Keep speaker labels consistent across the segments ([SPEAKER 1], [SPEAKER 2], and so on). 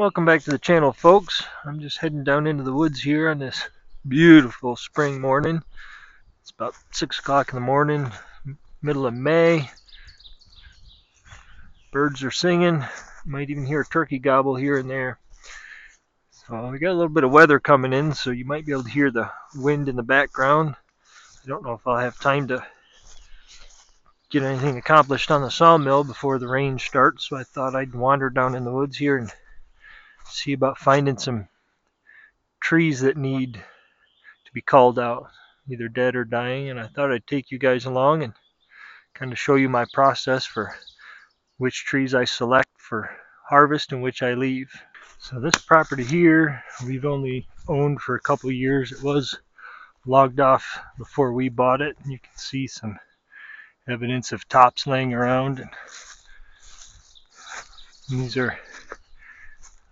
[SPEAKER 1] Welcome back to the channel, folks. I'm just heading down into the woods here on this beautiful spring morning. It's about 6 o'clock in the morning, middle of May. Birds are singing. You might even hear a turkey gobble here and there. So we got a little bit of weather coming in, so you might be able to hear the wind in the background. I don't know if I'll have time to get anything accomplished on the sawmill before the rain starts, so I thought I'd wander down in the woods here and see about finding some trees that need to be called out, either dead or dying, and I thought I'd take you guys along and kind of show you my process for which trees I select for harvest and which I leave. So this property here we've only owned for a couple of years. It was logged off before we bought it. You can see some evidence of tops laying around, and these are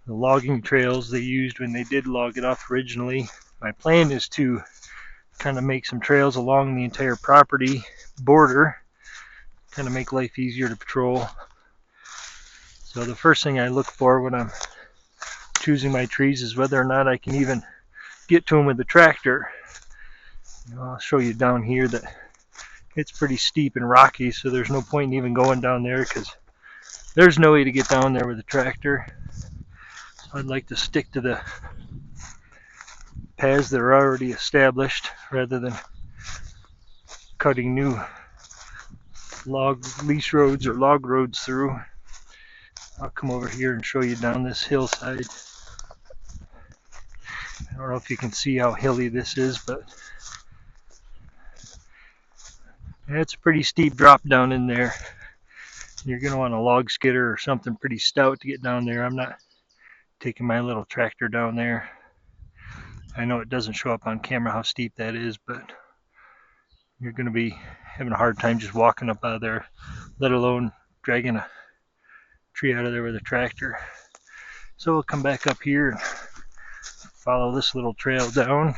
[SPEAKER 1] the logging trails they used when they did log it off originally. My plan is to kind of make some trails along the entire property border, kind of make life easier to patrol. So the first thing I look for when I'm choosing my trees is whether or not I can even get to them with the tractor. I'll show you down here that it's pretty steep and rocky, so there's no point in even going down there because there's no way to get down there with a tractor. So I'd like to stick to the paths that are already established rather than cutting new lease roads or log roads through. I'll come over here and show you down this hillside. I don't know if you can see how hilly this is, but it's a pretty steep drop down in there. You're going to want a log skidder or something pretty stout to get down there. I'm not taking my little tractor down there. I know it doesn't show up on camera how steep that is, but you're going to be having a hard time just walking up out of there, let alone dragging a tree out of there with a tractor. So we'll come back up here and follow this little trail down.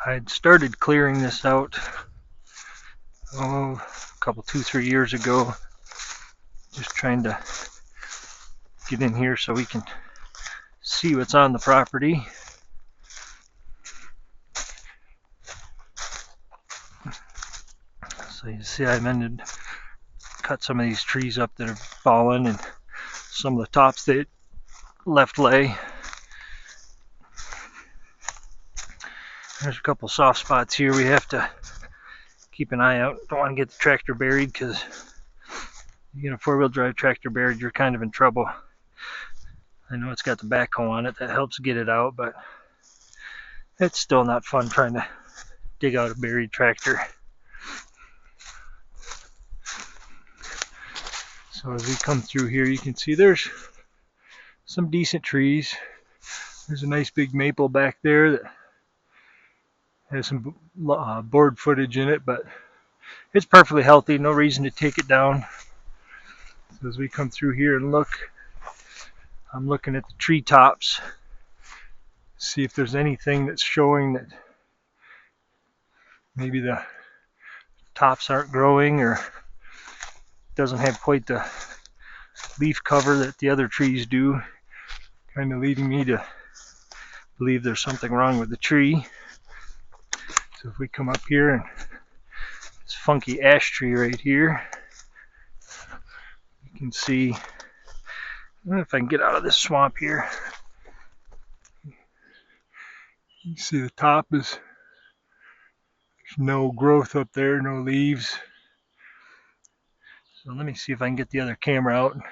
[SPEAKER 1] I'd started clearing this out a couple, 2-3 years ago, just trying to get in here so we can see what's on the property. So you see I've cut some of these trees up that have fallen and some of the tops that left lay. There's a couple soft spots here we have to keep an eye out. Don't want to get the tractor buried, because you get a four-wheel drive tractor buried, you're kind of in trouble. I know it's got the backhoe on it that helps get it out, but it's still not fun trying to dig out a buried tractor. So as we come through here, you can see there's some decent trees. There's a nice big maple back there that has some board footage in it, but it's perfectly healthy, no reason to take it down. So as we come through here and look, I'm looking at the tree tops, see if there's anything that's showing that maybe the tops aren't growing or doesn't have quite the leaf cover that the other trees do, kind of leading me to believe there's something wrong with the tree. So if we come up here, and this funky ash tree right here, you can see, I don't know if I can get out of this swamp here. You see the top is, there's no growth up there, no leaves. So let me see if I can get the other camera out and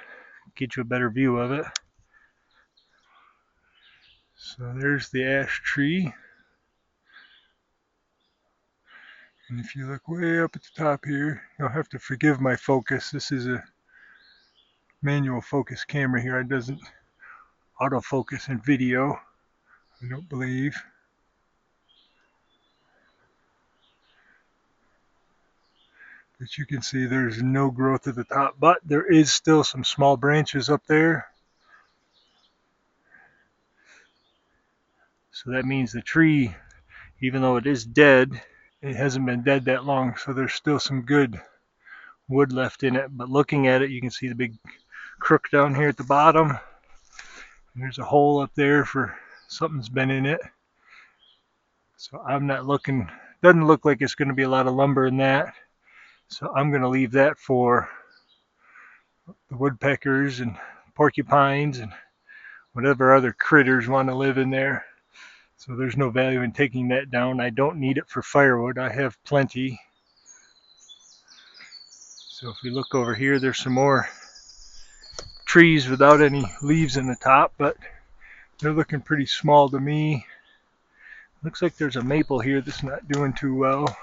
[SPEAKER 1] get you a better view of it. So there's the ash tree. And if you look way up at the top here, you'll have to forgive my focus. This is a manual focus camera here. It doesn't autofocus in video, I don't believe. But you can see there's no growth at the top, but there is still some small branches up there. So that means the tree, even though it is dead, it hasn't been dead that long, so there's still some good wood left in it. But looking at it, you can see the big crook down here at the bottom. There's a hole up there for something's been in it. So I'm not looking, doesn't look like it's going to be a lot of lumber in that. So I'm going to leave that for the woodpeckers and porcupines and whatever other critters want to live in there. So there's no value in taking that down. I don't need it for firewood. I have plenty. So if we look over here, there's some more trees without any leaves in the top, but they're looking pretty small to me. Looks like there's a maple here that's not doing too well.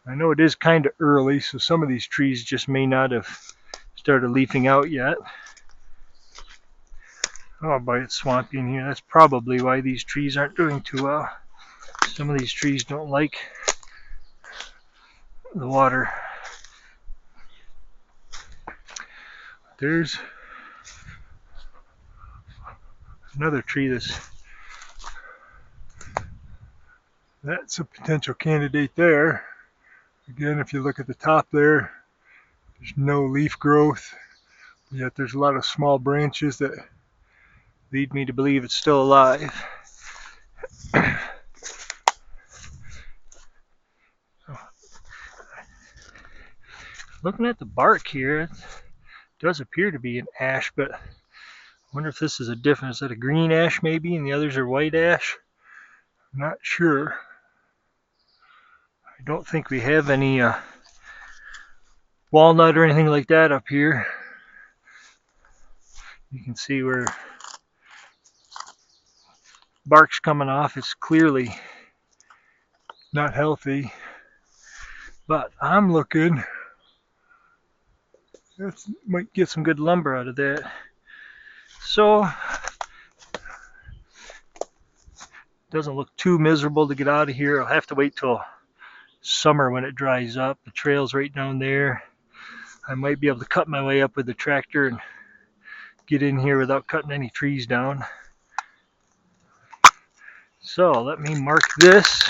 [SPEAKER 1] I know it is kind of early, so some of these trees just may not have started leafing out yet. Oh boy, it's swampy in here. That's probably why these trees aren't doing too well. Some of these trees don't like the water. There's another tree that's a potential candidate there. Again, if you look at the top there, there's no leaf growth, yet there's a lot of small branches that lead me to believe it's still alive. Looking at the bark here, it does appear to be an ash, but I wonder if this is a different, is that a green ash maybe, and the others are white ash? I'm not sure. I don't think we have any walnut or anything like that up here. You can see where bark's coming off. It's clearly not healthy, but I'm looking. That might get some good lumber out of that. So doesn't look too miserable to get out of here. I'll have to wait till summer when it dries up. The trail's right down there. I might be able to cut my way up with the tractor and get in here without cutting any trees down. So let me mark this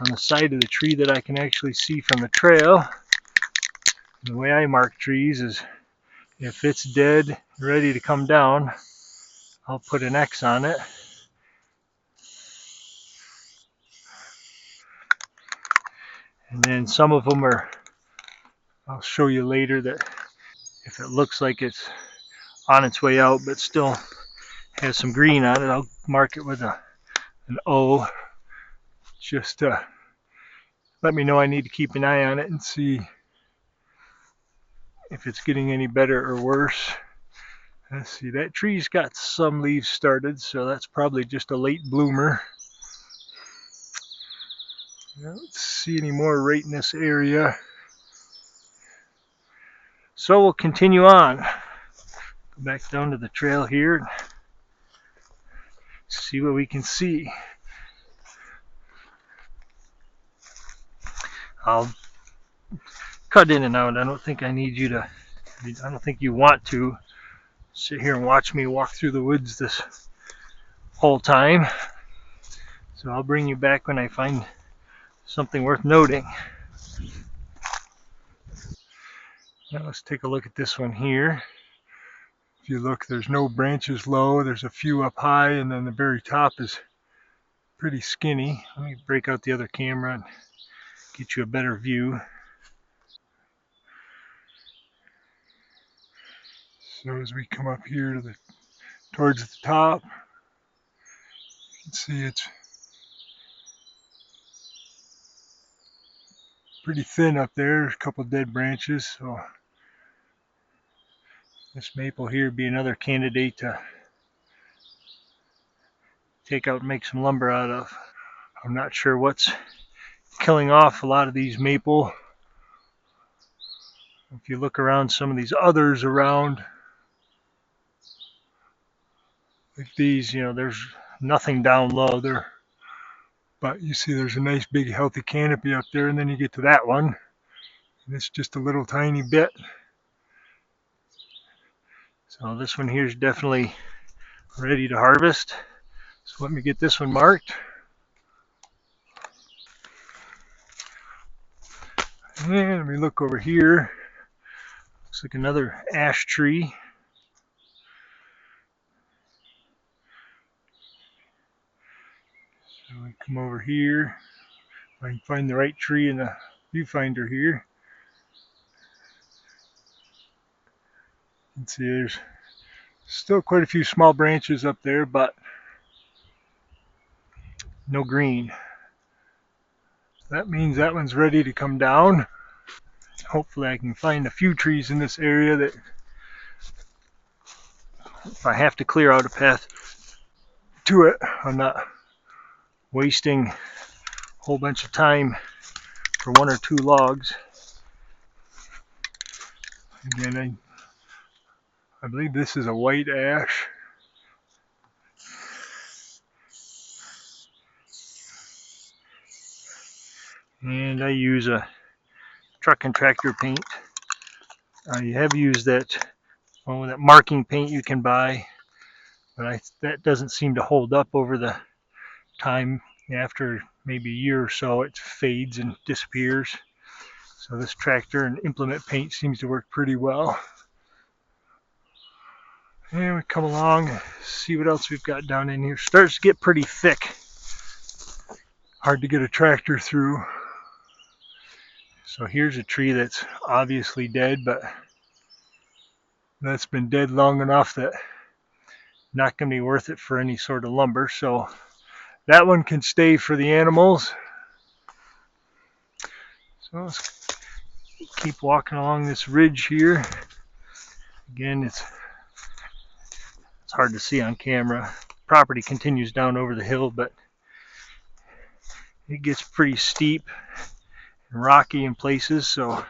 [SPEAKER 1] on the side of the tree that I can actually see from the trail. And the way I mark trees is if it's dead, ready to come down, I'll put an X on it. And then some of them are, I'll show you later that if it looks like it's on its way out but still has some green on it, I'll mark it with an O. Just to let me know I need to keep an eye on it and see if it's getting any better or worse. Let's see, that tree's got some leaves started, so that's probably just a late bloomer. I don't see any more right in this area. So we'll continue on. Go back down to the trail here and see what we can see. I'll cut in and out. I don't think I need you to, I don't think you want to sit here and watch me walk through the woods this whole time. So I'll bring you back when I find something worth noting. Now let's take a look at this one here. If you look, there's no branches low, there's a few up high, and then the very top is pretty skinny. Let me break out the other camera and get you a better view. So as we come up here to towards the top, you can see it's pretty thin up there. A couple dead branches, so this maple here would be another candidate to take out and make some lumber out of. I'm not sure what's killing off a lot of these maple. If you look around some of these others around, like these, you know, there's nothing down low there. But you see there's a nice big healthy canopy up there, and then you get to that one, and it's just a little tiny bit. So this one here is definitely ready to harvest. So let me get this one marked. And let me look over here. Looks like another ash tree. So we come over here. If I can find the right tree in the viewfinder here. You can see there's still quite a few small branches up there, but no green. That means that one's ready to come down. Hopefully I can find a few trees in this area that if I have to clear out a path to it, I'm not wasting a whole bunch of time for one or two logs. Again, I believe this is a white ash. And I use a truck and tractor paint. I have used that marking paint you can buy, but that doesn't seem to hold up over the time. After maybe a year or so, it fades and disappears. So this tractor and implement paint seems to work pretty well. And we come along, see what else we've got down in here. Starts to get pretty thick. Hard to get a tractor through. So here's a tree that's obviously dead, but that's been dead long enough that not going to be worth it for any sort of lumber. So that one can stay for the animals. So let's keep walking along this ridge here. Again, it's hard to see on camera. Property continues down over the hill, but it gets pretty steep and rocky in places, so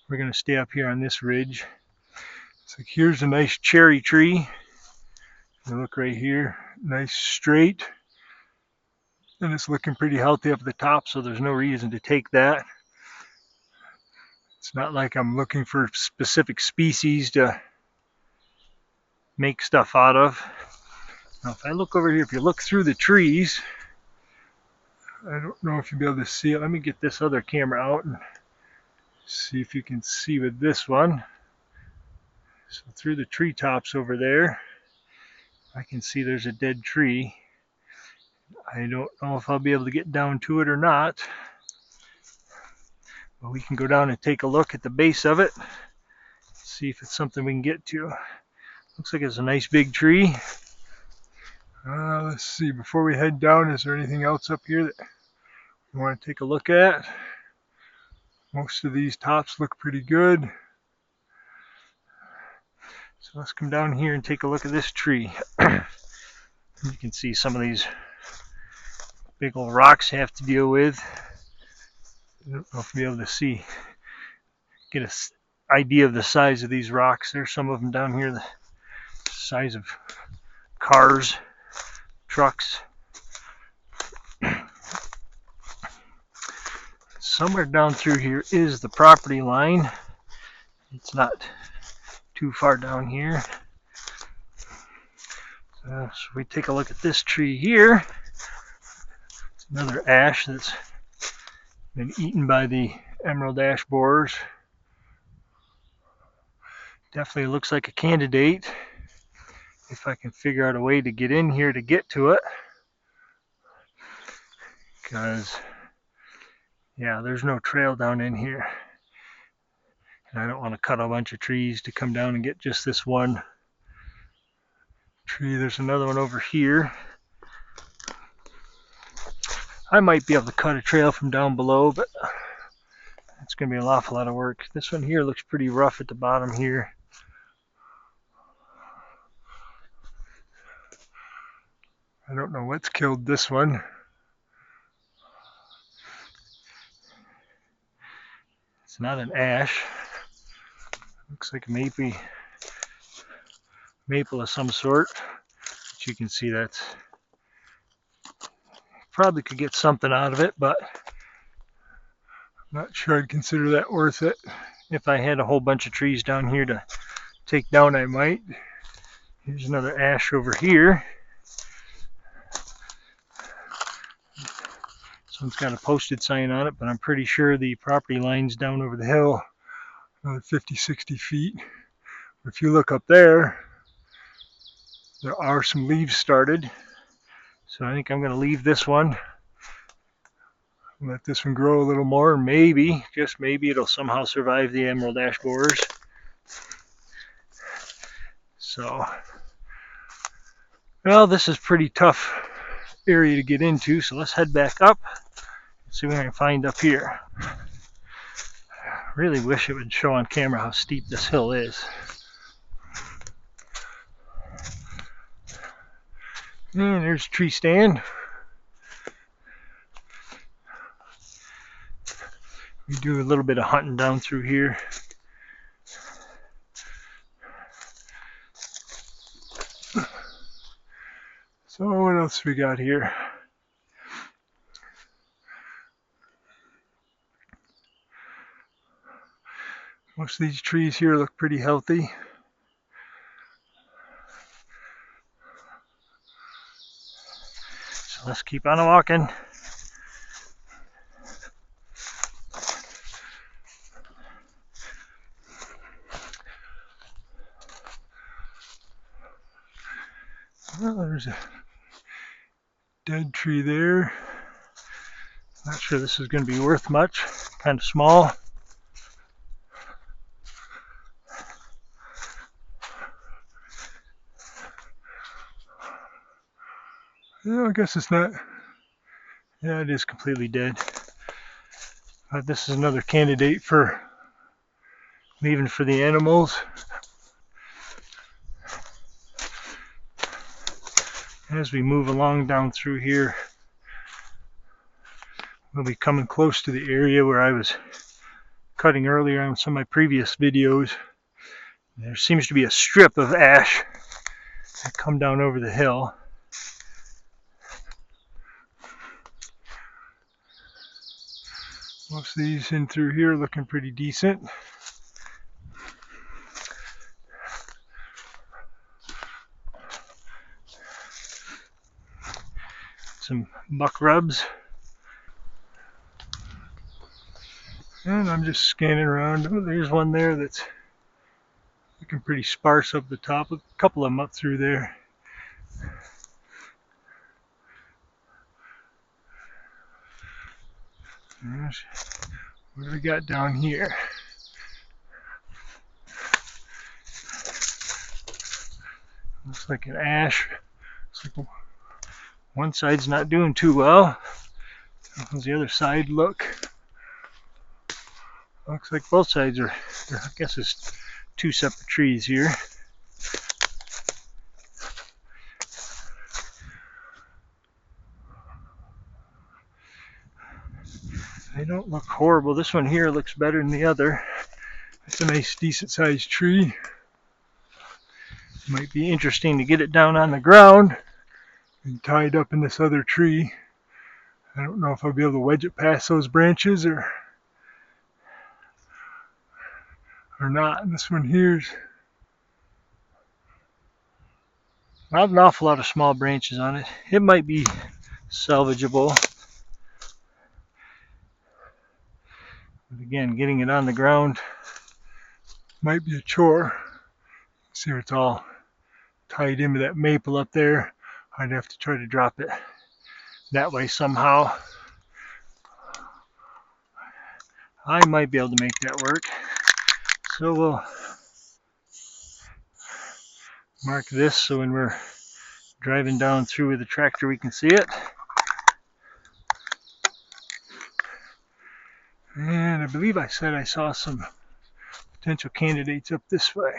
[SPEAKER 1] we're going to stay up here on this ridge. So here's a nice cherry tree. You look right here, nice straight, and it's looking pretty healthy up at the top, so there's no reason to take that. It's not like I'm looking for specific species to make stuff out of. Now if I look over here, if you look through the trees, I don't know if you'll be able to see it. Let me get this other camera out and see if you can see with this one. So through the treetops over there, I can see there's a dead tree. I don't know if I'll be able to get down to it or not, but we can go down and take a look at the base of it, see if it's something we can get to. Looks like it's a nice big tree. Let's see, before we head down, is there anything else up here that we want to take a look at? Most of these tops look pretty good. So let's come down here and take a look at this tree. You can see some of these big old rocks I have to deal with. I don't know if you'll be able to get an idea of the size of these rocks. There's some of them down here, the size of cars, trucks. Somewhere down through here is the property line. It's not too far down here. So we take a look at this tree here. It's another ash that's been eaten by the emerald ash borers. Definitely looks like a candidate. If I can figure out a way to get in here to get to it. Because, yeah, there's no trail down in here. And I don't want to cut a bunch of trees to come down and get just this one tree. There's another one over here. I might be able to cut a trail from down below, but it's going to be an awful lot of work. This one here looks pretty rough at the bottom here. I don't know what's killed this one. It's not an ash. Looks like a maple of some sort. But you can see that's probably could get something out of it, but I'm not sure I'd consider that worth it. If I had a whole bunch of trees down here to take down, I might. Here's another ash over here. It's This one's got a posted sign on it, but I'm pretty sure the property line's down over the hill, another 50, 60 feet. If you look up there, there are some leaves started. So I think I'm going to leave this one, let this one grow a little more, and maybe, just maybe, it'll somehow survive the emerald ash borers. So, well, this is pretty tough area to get into, so let's head back up and see what I can find up here. I really wish it would show on camera how steep this hill is. And there's a tree stand. We do a little bit of hunting down through here. So what else we got here? Most of these trees here look pretty healthy. So let's keep on walking. Well, there's a dead tree there. Not sure this is going to be worth much. Kind of small. Yeah, I guess it's not. Yeah, it is completely dead. But this is another candidate for leaving for the animals. As we move along down through here, we'll be coming close to the area where I was cutting earlier on some of my previous videos. There seems to be a strip of ash that come down over the hill. Most of these in through here looking pretty decent. Some buck rubs. And I'm just scanning around. Oh, there's one there that's looking pretty sparse up the top. A couple of them up through there. What do we got down here? Looks like an ash. Looks like one side's not doing too well. How does the other side look? Looks like both sides are, I guess it's two separate trees here. They don't look horrible. This one here looks better than the other. It's a nice, decent sized tree. Might be interesting to get it down on the ground and tied up in this other tree. I don't know if I'll be able to wedge it past those branches or not. And this one here's not an awful lot of small branches on it. It might be salvageable. But again, getting it on the ground might be a chore. See where it's all tied in with that maple up there. I'd have to try to drop it that way somehow. I might be able to make that work. So we'll mark this so when we're driving down through with the tractor we can see it. And I believe I said I saw some potential candidates up this way.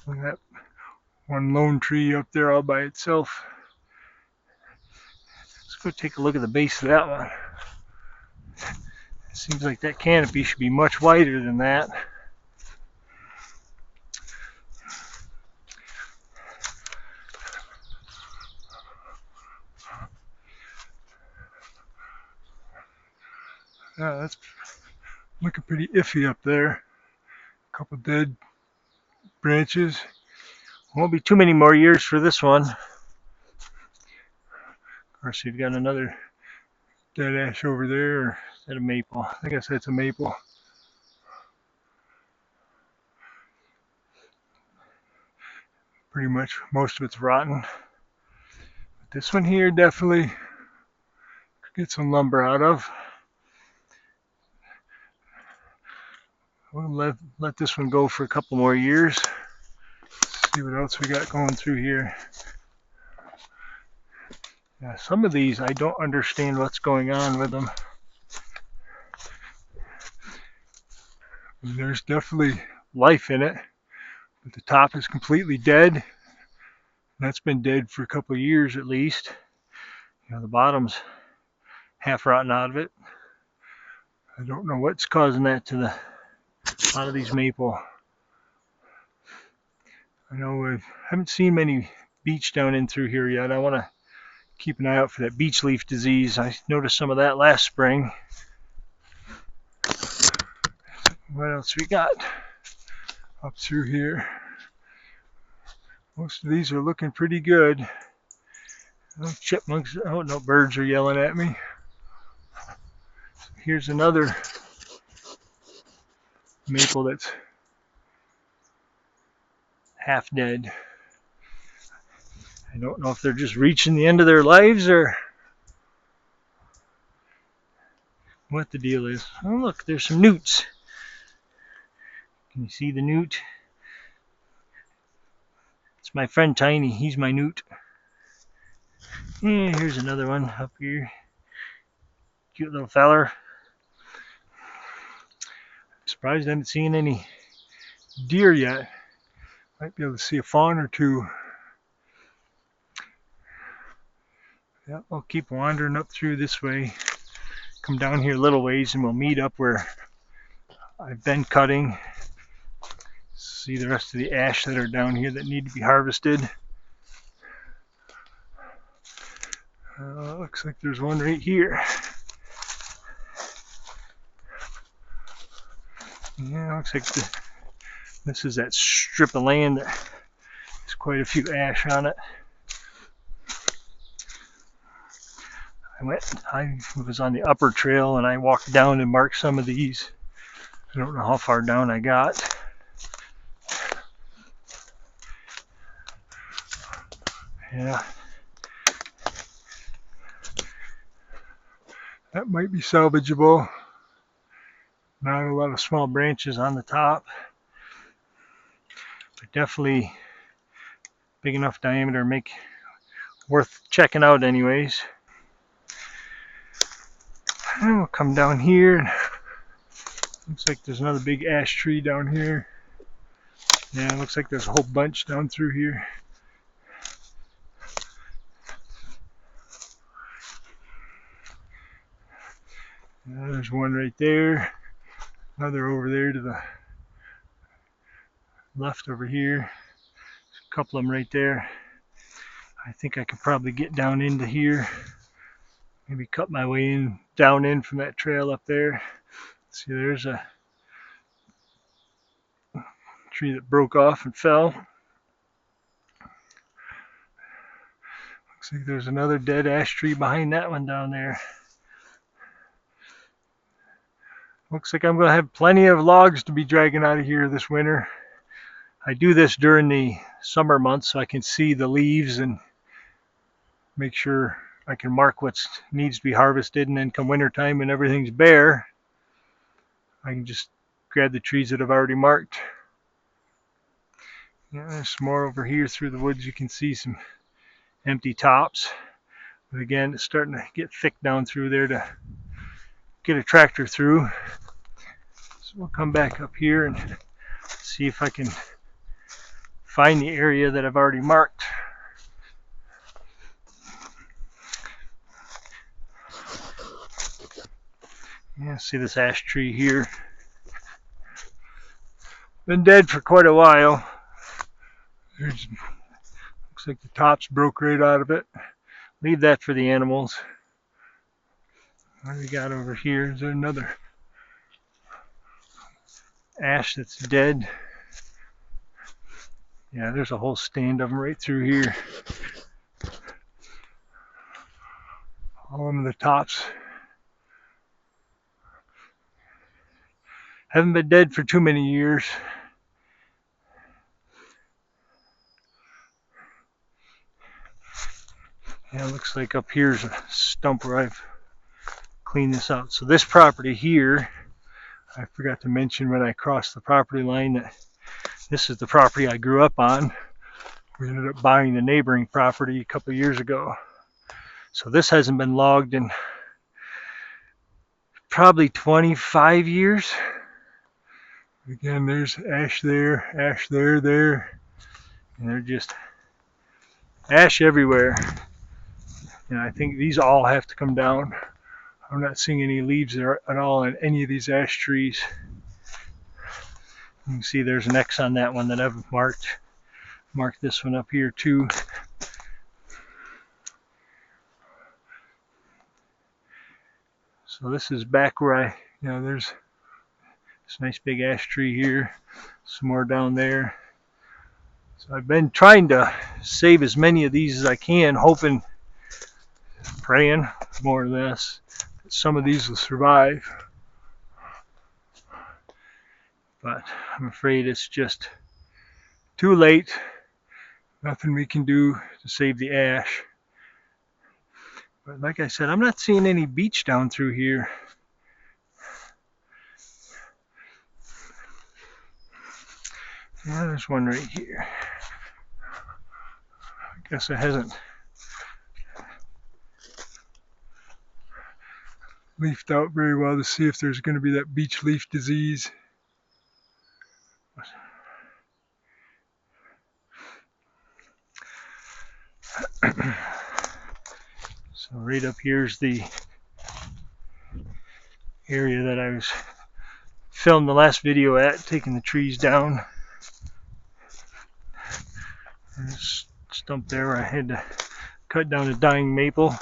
[SPEAKER 1] Look at that one lone tree up there all by itself. Let's go take a look at the base of that one. It seems like that canopy should be much wider than that. Yeah, that's looking pretty iffy up there. A couple dead branches. Won't be too many more years for this one. Or so you've got another dead ash over there, or is that a maple? I guess that's a maple. Pretty much most of it's rotten. But this one here definitely could get some lumber out of. We'll let this one go for a couple more years. See what else we got going through here. Yeah, some of these I don't understand what's going on with them. There's definitely life in it, but the top is completely dead. That's been dead for a couple of years at least. You know, the bottom's half rotten out of it. I don't know what's causing that to a lot of these maple. I know I haven't seen many beech down in through here yet. I want to keep an eye out for that beech leaf disease. I noticed some of that last spring. What else we got up through here? Most of these are looking pretty good. Oh, chipmunks, oh no, birds are yelling at me. Here's another maple that's half dead. I don't know if they're just reaching the end of their lives or what the deal is. Oh look, there's some newts. Can you see the newt? It's my friend Tiny, he's my newt. Yeah, here's another one up here. Cute little feller. Surprised I haven't seen any deer yet. Might be able to see a fawn or two. Yeah, I'll keep wandering up through this way. Come down here a little ways and we'll meet up where I've been cutting. See the rest of the ash that are down here that need to be harvested. Looks like there's one right here. Yeah, looks like this is that strip of land that has quite a few ash on it. I was on the upper trail and I walked down and marked some of these. I don't know how far down I got. Yeah. That might be salvageable. Not a lot of small branches on the top, but definitely big enough diameter to make worth checking out anyways. And we'll come down here. Looks like there's another big ash tree down here. Yeah, it looks like there's a whole bunch down through here. There's one right there. Another over there to the left over here. There's a couple of them right there. I think I could probably get down into here. Maybe cut my way down in from that trail up there. See, there's a tree that broke off and fell. Looks like there's another dead ash tree behind that one down there. Looks like I'm going to have plenty of logs to be dragging out of here this winter. I do this during the summer months so I can see the leaves and make sure I can mark what needs to be harvested, and then come wintertime when everything's bare, I can just grab the trees that I've already marked. Yeah, there's some more over here through the woods. You can see some empty tops. But again, it's starting to get thick down through there to get a tractor through. So we'll come back up here and see if I can find the area that I've already marked. Yeah, see this ash tree here. Been dead for quite a while. Looks like the tops broke right out of it. Leave that for the animals. What do we got over here? Is there another ash that's dead? Yeah, there's a whole stand of them right through here. All of the tops. Haven't been dead for too many years. Yeah, it looks like up here's a stump where I've cleaned this out. So this property here, I forgot to mention when I crossed the property line that this is the property I grew up on. We ended up buying the neighboring property a couple of years ago. So this hasn't been logged in probably 25 years. Again, there's ash there, there. And they're just ash everywhere. And I think these all have to come down. I'm not seeing any leaves there at all on any of these ash trees. You can see there's an X on that one that I've marked. Mark this one up here too. So this is back where there's this nice big ash tree here, some more down there. So I've been trying to save as many of these as I can, hoping, praying more or less, that some of these will survive. But I'm afraid it's just too late. Nothing we can do to save the ash. But like I said, I'm not seeing any beech down through here. Yeah, there's one right here. I guess it hasn't leafed out very well to see if there's going to be that beech leaf disease. So right up here's the area that I was filmed the last video at, taking the trees down. There's a stump there where I had to cut down a dying maple.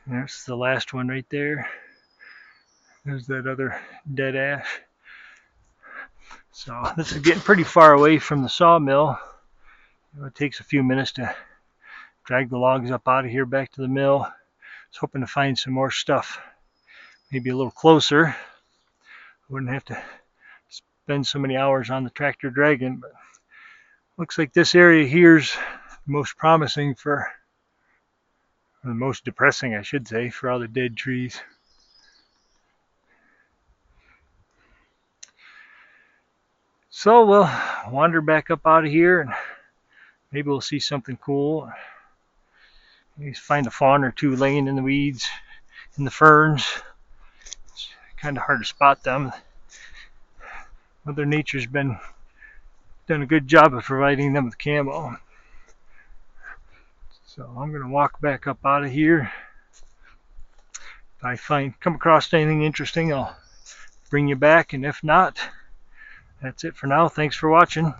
[SPEAKER 1] There's the last one right there. There's that other dead ash. So this is getting pretty far away from the sawmill. It takes a few minutes to drag the logs up out of here back to the mill. I was hoping to find some more stuff, maybe a little closer. I wouldn't have to spend so many hours on the tractor dragging, but looks like this area here's the most promising or the most depressing, I should say, for all the dead trees. So we'll wander back up out of here and maybe we'll see something cool. Maybe find a fawn or two laying in the weeds, in the ferns. It's kind of hard to spot them. Mother Nature's done a good job of providing them with camo. So I'm going to walk back up out of here. If I come across anything interesting, I'll bring you back, and if not, that's it for now. Thanks for watching.